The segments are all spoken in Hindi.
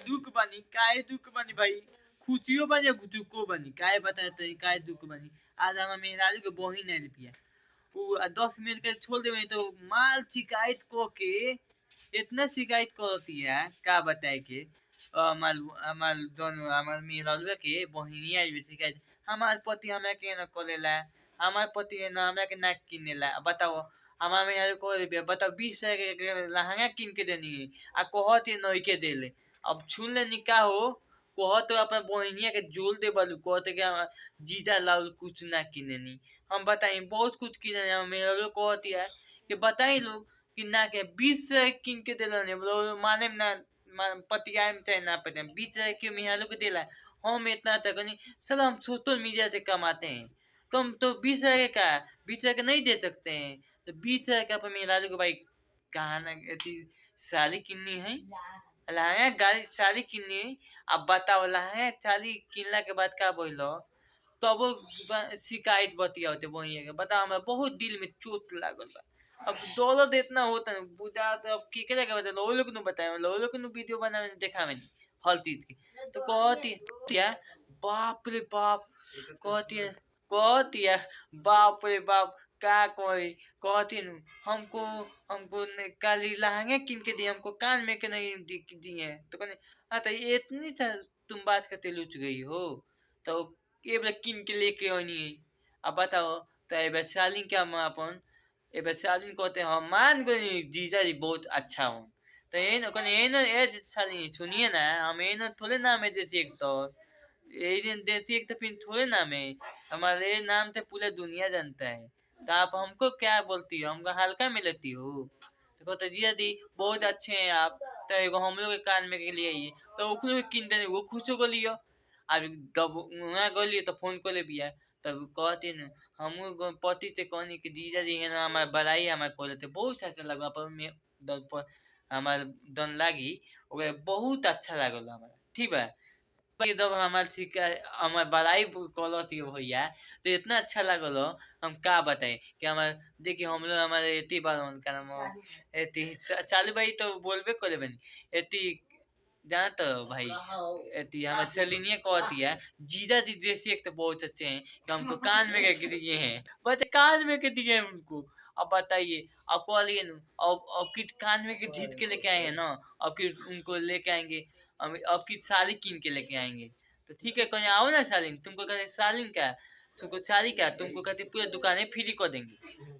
दुख बनी भाई, खुशियों बनी दुखो बनी, काहे बताते काहे दुख बनी। आज हम मेहरारू के बहिन आइल बिया, उ 10 मिनट के छोड़ देवे तो माल शिकायत को के इतना शिकायत करती है का बताए के। हमार दोनों हमार मेहरारू के बहिनिया आइल शिकायत, हमार पति हमरा के न कोलेला, हमार पति न हमरा के ना किनेला। बताओ हमार मेहरारू को बताओ 20 के लहंगा किन के देनी है आ कहत नहीं के देले। अब छुन ले निका हो कहत अपना बहनिया के जोल दे बालू कहते कि जीजा लाल कुछ ना किनेनी। हम बताई बहुत कुछ किने मेहरारू कहती है कि बताई लोग कि ना के 20 किन के देला माने ना पतिया में चाहे ना पतिया 20 के मेहरारू के देला। हम इतना तक नहीं सर, हम सोशल मीडिया से कमाते हैं, तुम तो 20 का 20 के नहीं दे सकते हैं। तो 20 का पर मेहरारू को भाई कहा ना साड़ी किन्नी है, लहंगा गाड़ी साड़ी किन्नी है। अब बताओ लहंगा साड़ी किनला के बाद का बोलो तब तो शिकायत बतिया होते वही के। बताओ हमारा बहुत दिल में चोट लागल बा। अब दौलत इतना होता है बुझा तो अब की करे बता लो लोग नु बताए लो लोग नु वीडियो बनावे देखावे नहीं हर चीज की। तो कहती क्या बाप रे बाप, कहती है बाप रे बाप का कोई कहती न हमको हमको काली लहंगे किन के दिए, हमको कान में के नहीं दिए। तो कहने तो इतनी तुम बात करते लुच गई हो तो ये बार किन के लेके आनी है। अब बताओ तो ये सालिन क्या अपन ये सालिन कहते हम मान गए जीजा जी बहुत अच्छा हो। तो ये न कहने ये न सालिन सुनिए ना, हम ये न थोड़े नाम है जैसे एक तो यही देसी एक तो फिर थोड़े नाम है, हमारे नाम से पूरा दुनिया जानता है। तो आप हमको क्या बोलती हो, हमको हल्का में लेती हो। तो कहते जी दी बहुत अच्छे हैं आप, तो एगो हम लोग के कान में के लिए आइए तो वो किन देने वो खुशो को लियो। अब जब वहाँ गलिए तो फोन को ले भी है तब कहते न हम पति से कहनी कि जीजा जी है ना हमारे बड़ाई हमारे खोले थे बहुत अच्छा लगा पर हमारे दन लागी बहुत अच्छा लगल हमारा ठीक है। जब हमारे बड़ाई कलती भैया तो इतना अच्छा लगल हो हम का बताए कि हमारे देखिए हम लोग हमारे एती बार उनका नाम एती चालू भाई तो बोलबे करे बनी एती जाना तो भाई एती हमारे सलिनिया कहती है जीजा दी देसी एक तो बहुत अच्छे हैं कि हमको कान में के दिए हैं, बता कान में के दिए हैं उनको। अब बताइए अब कहिए न अब कि कान में के जीत के लेके आए हैं ना, अब कि उनको लेके आएंगे अब की साली किन के लेके आएंगे। तो ठीक है कहीं आओ ना सालिन, तुमको कहते सालिन क्या तुमको साली क्या तुमको कहते पूरे दुकानें फ्री कर देंगे।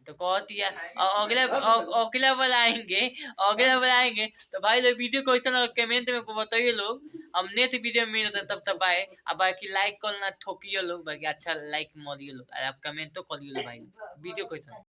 तो कहती है अगला बुलाएंगे तो भाई लोग वीडियो क्वेश्चन और कमेंट में बताइए लोग। हम नेक्स्ट वीडियो में मिलते तब आए। अब बाकी लाइक करना ठोकिए लोग, बाकी अच्छा लाइक मारिए लोग, आप कमेंट तो करिए लो भाई वीडियो क्वेश्चन।